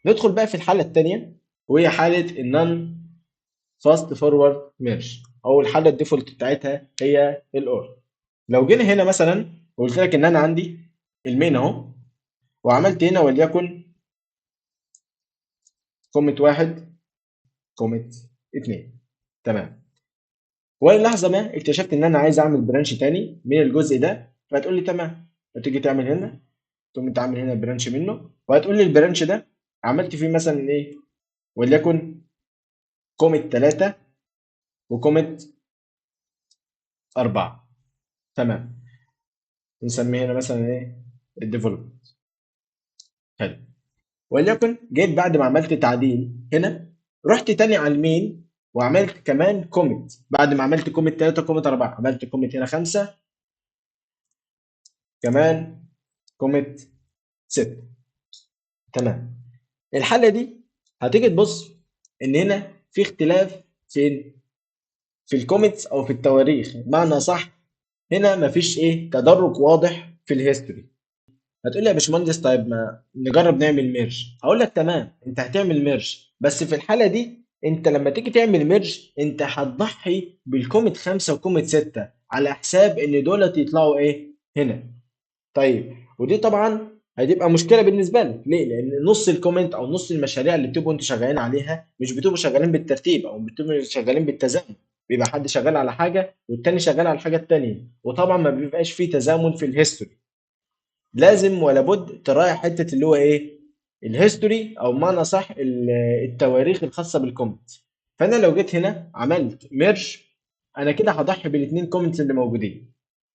ندخل بقى في الحالة التانية، وهي حالة النون فاست فورورد ميرج، او الحالة الديفولت بتاعتها هي الاور. لو جينا هنا مثلا وقلت لك ان انا عندي المين اهو، وعملت هنا وليكن كوميت واحد كوميت اتنين، تمام. وللحظة ما اكتشفت ان انا عايز اعمل برانش تاني من الجزء ده، فهتقول لي تمام، هتيجي تعمل هنا، تقوم انت عامل هنا برانش منه، وهتقول لي البرانش ده عملت فيه مثلا ايه، وليكن كوميت 3 وكوميت 4، تمام. نسميه هنا مثلا ايه، الديفلوبمنت. حلو. وليكن جيت بعد ما عملت تعديل هنا، رحت تاني على المين وعملت كمان كوميت. بعد ما عملت كوميت 3 كوميت 4، عملت كوميت هنا 5، كمان كوميت 6، تمام. الحالة دي هتيجي تبص ان هنا في اختلاف في الكوميتس او في التواريخ، بمعنى صح. هنا مفيش ايه تدرج واضح في الهيستوري. هتقول لي يا باشمهندس طيب ما نجرب نعمل ميرج، هقول لك تمام، انت هتعمل ميرج، بس في الحاله دي انت لما تيجي تعمل ميرج انت هتضحي بالكوميت 5 وكوميت 6 على حساب ان دولت يطلعوا ايه هنا. طيب، ودي طبعا هتبقى مشكله بالنسبه لك، ليه؟ لان نص الكومنت او نص المشاريع اللي بتبقوا انتوا شغالين عليها مش بتبقوا شغالين بالترتيب او بتبقوا شغالين بالتزامن. بيبقى حد شغال على حاجه والتاني شغال على الحاجه التانيه، وطبعا ما بيبقاش فيه تزامن في الهيستوري. لازم ولا بد تراعي حته اللي هو ايه، الهيستوري، او بمعنى صح التواريخ الخاصه بالكومنت. فانا لو جيت هنا عملت ميرج، انا كده هضحي بالاثنين كومنتس اللي موجودين.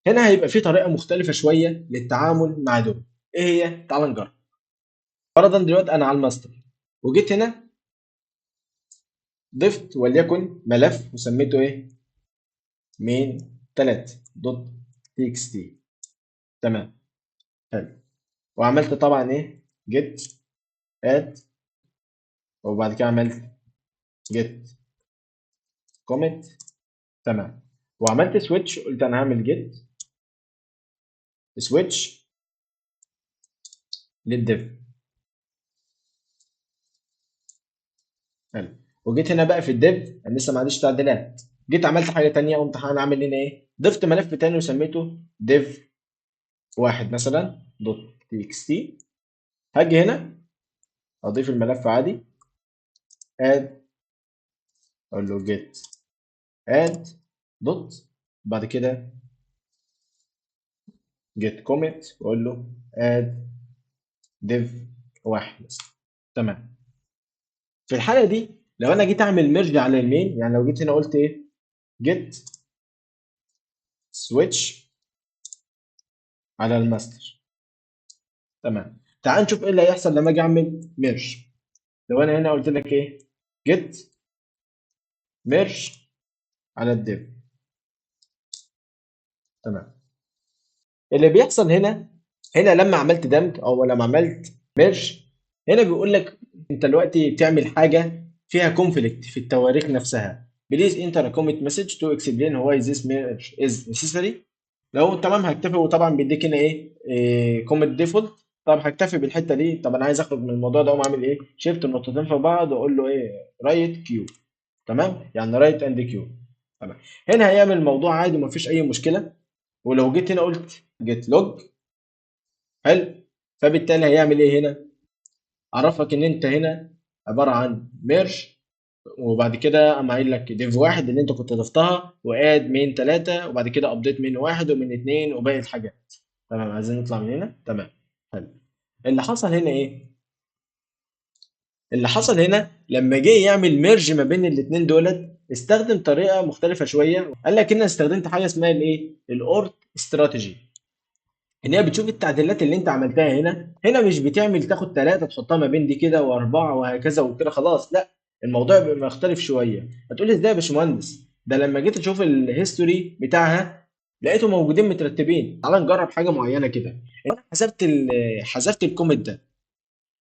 هنا هيبقى في طريقه مختلفه شويه للتعامل مع دول. ايه هي؟ تعال نجرب. فرضا دلوقتي انا على الماستر، وجيت هنا ضفت وليكن ملف وسميته ايه، مين 3 دوت تي اكس تي، تمام. حلو. وعملت طبعا ايه، جيت اد، وبعد كده عملت جيت كوميت، تمام. وعملت سويتش، قلت انا هعمل جيت سويتش للديف. حلو. وجيت هنا بقى في الديف، انا لسه ما عنديش تعديلات، جيت عملت حاجه تانية، قمت انا عامل هنا ايه، ضفت ملف تاني وسميته ديف واحد مثلا دوت تي اكس تي. هاجي هنا اضيف الملف عادي، اد، اقول له جيت اد دوت، بعد كده جيت كوميت واقول له اد ديف واحد مثلا، تمام. في الحاله دي لو انا جيت اعمل ميرج على المين، يعني لو جيت هنا قلت ايه، جيت سويتش على الماستر، تمام. تعال نشوف ايه اللي هيحصل لما اجي اعمل ميرج. لو انا هنا قلت لك ايه، جيت ميرج على الديف، تمام. اللي بيحصل هنا لما عملت دمج او لما عملت ميرج، هنا بيقول لك انت دلوقتي بتعمل حاجه فيها كونفليكت في التواريخ نفسها. بليز انتر كوميت مسج تو اكسبلين واي ذيس ميرج از نيسيسري. لو تمام هكتفي، وطبعا بيديك هنا ايه كوميت ديفولت. طب هكتفي بالحته دي. طب انا عايز اخرج من الموضوع ده، اقوم اعمل ايه، شيفت النقطتين في بعض واقول له ايه، رايت كيو، تمام، يعني رايت اند كيو، تمام. هنا هيعمل الموضوع عادي ومفيش اي مشكله. ولو جيت هنا قلت جيت لوج، حلو، فبالتالي هيعمل ايه هنا، عرفك ان انت هنا عباره عن ميرج، وبعد كده قام قايل لك ديف واحد اللي انت كنت ضفتها، واد مين 3، وبعد كده ابديت من واحد ومن اتنين وباقي الحاجات، تمام. عايزين نطلع من هنا، تمام. حلو. اللي حصل هنا ايه، اللي حصل هنا لما جه يعمل ميرج ما بين الاتنين دولت، استخدم طريقه مختلفه شويه. قال لك ان انا استخدمت حاجه اسمها الايه، الاورت استراتيجي. ان هي بتشوف التعديلات اللي انت عملتها هنا مش بتعمل تاخد ثلاثه تحطها ما بين دي كده واربعه وهكذا وكده خلاص، لا. الموضوع بيبقى مختلف شويه. هتقول لي ازاي يا باشمهندس، ده لما جيت اشوف الهيستوري بتاعها لقيتهم موجودين مترتبين. تعال نجرب حاجه معينه كده. انا حذفت الكومنت ده،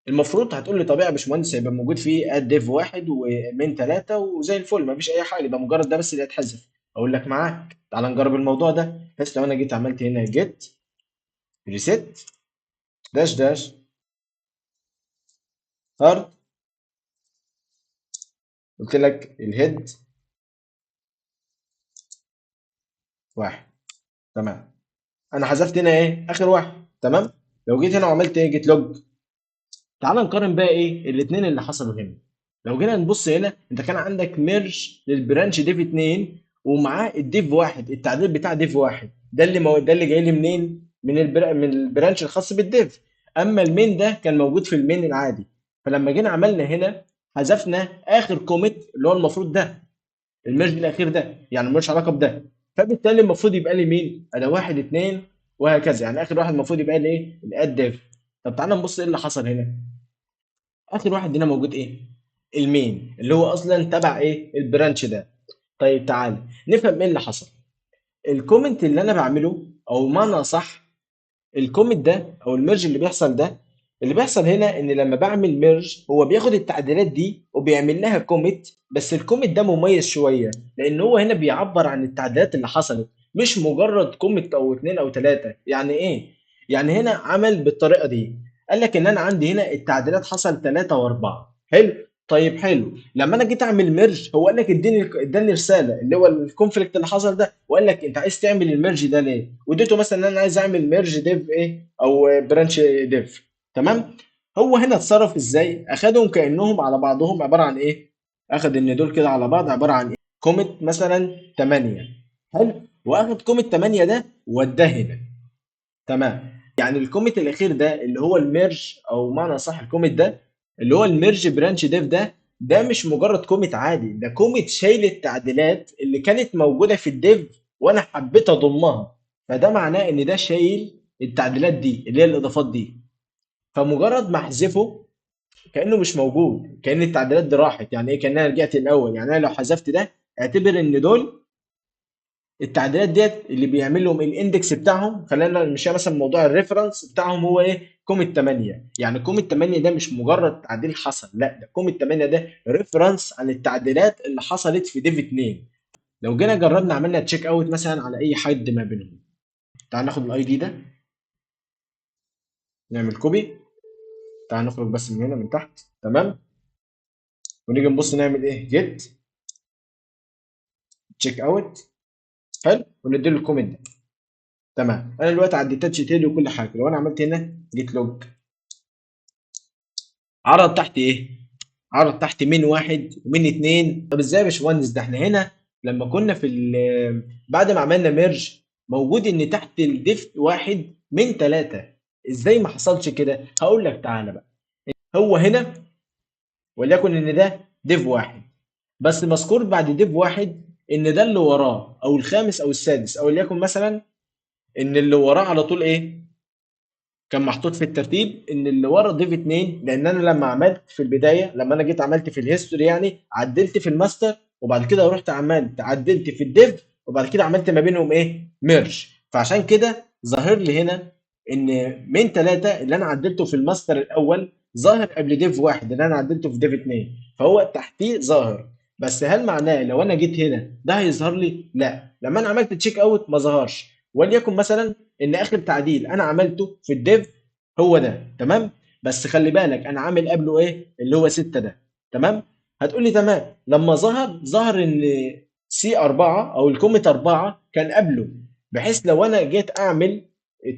المفروض هتقول لي طبيعي يا باشمهندس هيبقى موجود فيه اد ديف واحد ومن ثلاثه وزي الفل، مفيش اي حاجه، ده مجرد ده بس اللي هيتحذف. اقول لك معاك تعال نجرب الموضوع ده. بس لو انا جيت عملت هنا جيت ريسيت داش داش هارد، قلت لك الهيد واحد، تمام. انا حذفت هنا ايه اخر واحد، تمام. لو جيت هنا وعملت ايه جيت لوج، تعال نقارن بقى ايه الاثنين اللي حصلوا هنا. لو جينا نبص هنا، انت كان عندك ميرج للبرانش ديف 2 ومعاه الديف واحد، التعديل بتاع ديف واحد ده اللي ده اللي جاي لي منين؟ من البرانش الخاص بالديف. اما المين ده كان موجود في المين العادي. فلما جينا عملنا هنا حذفنا اخر كوميت اللي هو المفروض ده الميرج الاخير ده، يعني ملوش علاقه بده. فبالتالي المفروض يبقى لي مين؟ انا واحد اتنين وهكذا، يعني اخر واحد المفروض يبقى لي ايه؟ الاد ديف. طب تعالى نبص ايه اللي حصل هنا. اخر واحد هنا موجود ايه؟ المين اللي هو اصلا تبع ايه؟ البرانش ده. طيب تعالى نفهم ايه اللي حصل. الكومنت اللي انا بعمله او معنى صح، الكوميت ده او الميرج اللي بيحصل ده، اللي بيحصل هنا ان لما بعمل ميرج هو بياخد التعديلات دي وبيعمل لها كوميت. بس الكوميت ده مميز شويه لان هو هنا بيعبر عن التعديلات اللي حصلت، مش مجرد كوميت او اتنين او تلاته. يعني ايه؟ يعني هنا عمل بالطريقه دي، قال لك ان انا عندي هنا التعديلات حصل ثلاثة واربعة. حلو. طيب حلو، لما انا جيت اعمل ميرج هو قال لك اداني رساله اللي هو الكونفليكت اللي حصل ده، وقال لك انت عايز تعمل الميرج ده ليه؟ واديته مثلا ان انا عايز اعمل ميرج ديف ايه او برانش ديف، تمام. هو هنا اتصرف ازاي؟ اخدهم كانهم على بعضهم عباره عن ايه؟ اخد ان دول كده على بعض عباره عن ايه؟ كوميت مثلا 8. حلو. واخد كوميت 8 ده وداه هنا، تمام. يعني الكوميت الاخير ده اللي هو الميرج او معنى صح الكوميت ده اللي هو الميرج برانش ديف ده مش مجرد كوميت عادي، ده كوميت شايل التعديلات اللي كانت موجوده في الديف وانا حبيت اضمها. فده معناه ان ده شايل التعديلات دي اللي هي الاضافات دي. فمجرد ما احذفه كانه مش موجود، كان التعديلات دي راحت. يعني ايه؟ كانها رجعت الاول. يعني انا لو حذفت ده اعتبر ان دول التعديلات ديت اللي بيعمل لهم الاندكس بتاعهم. خلينا نمشيها مثلا موضوع الريفرنس بتاعهم هو ايه؟ كوميت 8. يعني كوميت 8 ده مش مجرد تعديل حصل، لا ده كوميت 8 ده ريفرنس عن التعديلات اللي حصلت في ديف 2. لو جينا جربنا عملنا تشيك اوت مثلا على اي حد ما بينهم، تعال ناخد الاي دي ده، نعمل كوبي، تعال نخرج بس من هنا من تحت، تمام. ونيجي نبص نعمل ايه؟ جيت تشيك اوت. حلو. ونديله الكوميت ده، تمام. انا دلوقتي عديت تاتش تاني وكل حاجه. لو انا عملت هنا جيت لوج، عرض تحت ايه؟ عرض تحت من واحد ومن اتنين. طب ازاي يا باشمهندس؟ ده احنا هنا لما كنا في بعد ما عملنا ميرج موجود ان تحت الديف واحد من ثلاثة. ازاي ما حصلش كده؟ هقول لك تعالى بقى. هو هنا وليكن ان ده ديف واحد، بس مذكور بعد ديف واحد ان ده اللي وراه او الخامس او السادس، او وليكن مثلا ان اللي وراه على طول ايه؟ كان محطوط في الترتيب ان اللي ورا ديف 2. لان انا لما عملت في البدايه، لما انا جيت عملت في الهيستوري يعني عدلت في الماستر، وبعد كده رحت عملت عدلت في الديف، وبعد كده عملت ما بينهم ايه؟ ميرج. فعشان كده ظاهر لي هنا ان من ثلاثه اللي انا عدلته في الماستر الاول ظاهر قبل ديف واحد اللي انا عدلته في ديف 2، فهو تحتيه ظاهر. بس هل معناه لو انا جيت هنا ده هيظهر لي؟ لا، لما انا عملت تشيك اوت ما ظهرش. وليكن مثلا ان اخر تعديل انا عملته في الديف هو ده، تمام. بس خلي بالك انا عامل قبله ايه؟ اللي هو 6 ده، تمام. هتقول لي تمام. لما ظهر ان سي 4 او الكوميت 4 كان قبله، بحيث لو انا جيت اعمل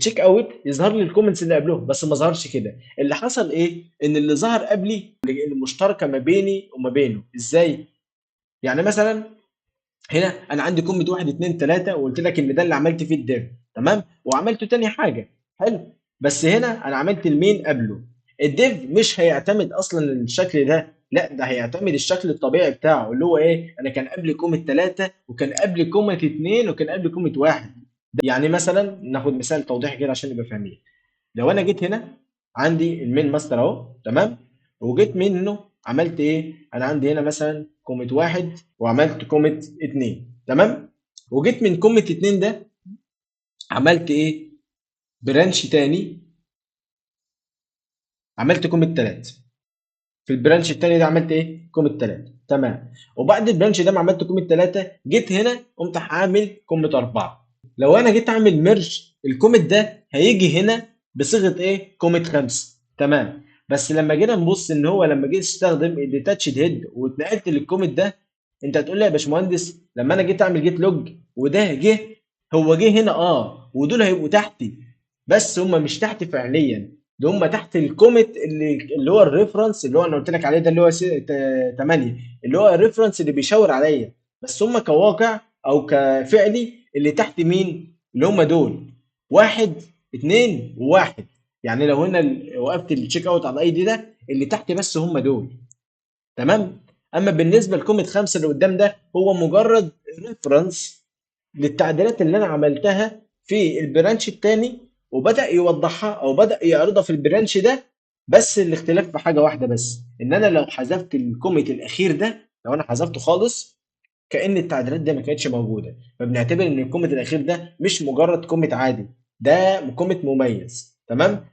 تشيك اوت يظهر لي الكومنتس اللي قبلهم. بس ما ظهرش كده. اللي حصل ايه؟ ان اللي ظهر قبلي المشتركه ما بيني وما بينه. ازاي؟ يعني مثلا هنا انا عندي كومنت 1 2 3 وقلت لك ان ده اللي عملت فيه الديف، تمام. وعملته تاني حاجه، حلو. بس هنا انا عملت المين قبله. الديف مش هيعتمد اصلا الشكل ده، لا ده هيعتمد الشكل الطبيعي بتاعه اللي هو ايه؟ انا كان قبل كومة 3 وكان قبل كومة 2 وكان قبل كومة 1. يعني مثلا ناخد مثال توضيحي كده عشان نبقى فاهمين. لو انا جيت هنا عندي المين ماستر اهو، تمام. وجيت منه عملت ايه؟ انا عندي هنا مثلا كومة واحد وعملت كومة اتنين، تمام. وجيت من كومة اتنين ده عملت ايه؟ برانش تاني، عملت كومة تلاتة. في البرانش التاني ده عملت ايه؟ كومة تلاتة. تمام. وبعد البرانش ده ما عملت كومة 3 جيت هنا قمت عامل كومة 4. لو انا جيت اعمل ميرج الكومة ده هيجي هنا بصيغة ايه؟ كومة 5. تمام. بس لما جينا نبص ان هو لما جيت استخدم الديتاتشد هيد واتنقلت للكومة ده، انت هتقول لي يا باشمهندس لما انا جيت اعمل جيت لوج وده جه، هو جه هنا ودول هيبقوا تحتي، بس هم مش تحت فعليا، ده هم تحت الكوميت اللي هو الريفرنس اللي هو انا قلت لك عليه ده اللي هو 8، اللي هو الريفرنس اللي بيشاور عليا، بس هم كواقع او كفعلي اللي تحت مين؟ اللي هم دول واحد، اتنين وواحد. يعني لو هنا وقفت التشيك اوت على الاي دي ده اللي تحت بس هم دول. تمام. اما بالنسبه لكوميت 5 اللي قدام ده هو مجرد ريفرنس للتعديلات اللي انا عملتها في البرانش التاني، وبدأ يوضحها او بدأ يعرضها في البرانش ده. بس الاختلاف في حاجة واحدة بس، ان انا لو حذفت الكوميت الاخير ده، لو انا حذفته خالص كأن التعديلات دي ما كانتش موجودة، فبنعتبر ان الكوميت الاخير ده مش مجرد كوميت عادي، ده كوميت مميز. تمام.